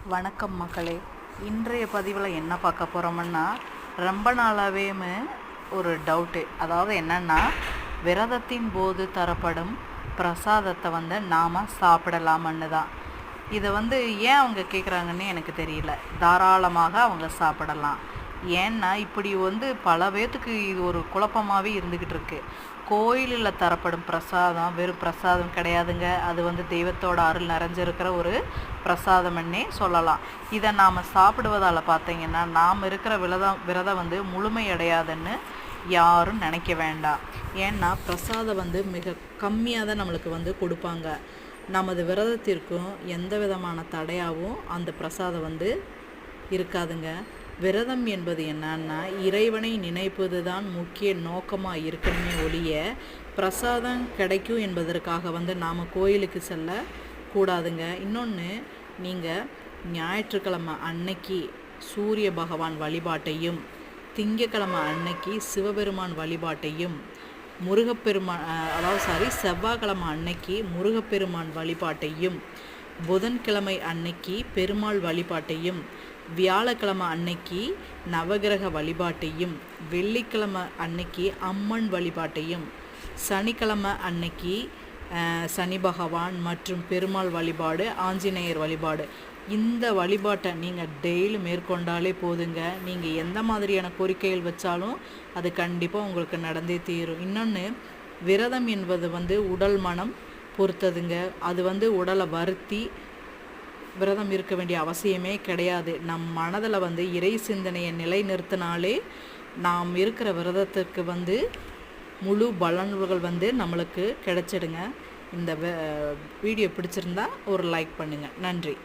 வணக்கம் மக்களே. இன்றைய பதிவில் என்ன பார்க்க போகிறோம்னா, ரொம்ப நாளாகவே ஒரு டவுட்டு. அதாவது என்னென்னா, விரதத்தின் போது தரப்படும் பிரசாதத்தை நாம் சாப்பிடலாமன்னு தான். இதை ஏன் அவங்க கேட்குறாங்கன்னு எனக்கு தெரியல. தாராளமாக அவங்க சாப்பிடலாம். ஏன்னா இப்படி பல பேர்த்துக்கு இது ஒரு குழப்பமாகவே இருந்துக்கிட்டு இருக்கு. கோயிலில் தரப்படும் பிரசாதம் வெறும் பிரசாதம் கிடையாதுங்க. அது தெய்வத்தோட அருள் நிறைஞ்சிருக்கிற ஒரு பிரசாதம்னே சொல்லலாம். இதை நாம் சாப்பிடுவதால் பார்த்தீங்கன்னா நாம் இருக்கிற விரதம் முழுமையடையாதுன்னு யாரும் நினைக்க வேண்டாம். ஏன்னா பிரசாதம் மிக கம்மியாக தான் நம்மளுக்கு கொடுப்பாங்க. நமது விரதத்திற்கும் எந்த விதமான தடையாகவும் அந்த பிரசாதம் இருக்காதுங்க. விரதம் என்பது என்னன்னா, இறைவனை நினைப்பது தான் முக்கிய நோக்கமாக இருக்கணுமே ஒழிய பிரசாதம் கிடைக்கும் என்பதற்காக நாம் கோயிலுக்கு செல்ல கூடாதுங்க. இன்னொன்று, நீங்கள் ஞாயிற்றுக்கிழமை அன்னைக்கு சூரிய பகவான் வழிபாட்டையும், திங்கக்கிழமை அன்னைக்கு சிவபெருமான் வழிபாட்டையும், செவ்வாய்க்கிழமை அன்னைக்கு முருகப்பெருமான் வழிபாட்டையும், புதன்கிழமை அன்னைக்கு பெருமாள் வழிபாட்டையும், வியாழக்கிழமை அன்னைக்கு நவகிரக வழிபாட்டையும், வெள்ளிக்கிழமை அன்னைக்கு அம்மன் வழிபாட்டையும், சனிக்கிழமை அன்னைக்கு சனி பகவான் மற்றும் பெருமாள் வழிபாடு, ஆஞ்சநேயர் வழிபாடு, இந்த வழிபாட்டை நீங்கள் டெய்லி மேற்கொண்டாலே போதுங்க. நீங்கள் எந்த மாதிரியான கோரிக்கைகள் வச்சாலும் அது கண்டிப்பாக உங்களுக்கு நடந்தே தீரும். இன்னொன்று, விரதம் என்பது உடல் மனம் பொறுத்ததுங்க. அது உடலை வருத்தி விரதம் இருக்க வேண்டிய அவசியமே கிடையாது. நம் மனதில் இறை சிந்தனையை நிலைநிறுத்தினாலே நாம் இருக்கிற விரதத்துக்கு முழு பலன்கள் நம்மளுக்கு கிடைச்சிடுங்க. இந்த வீடியோ பிடிச்சிருந்தா ஒரு லைக் பண்ணுங்கள். நன்றி.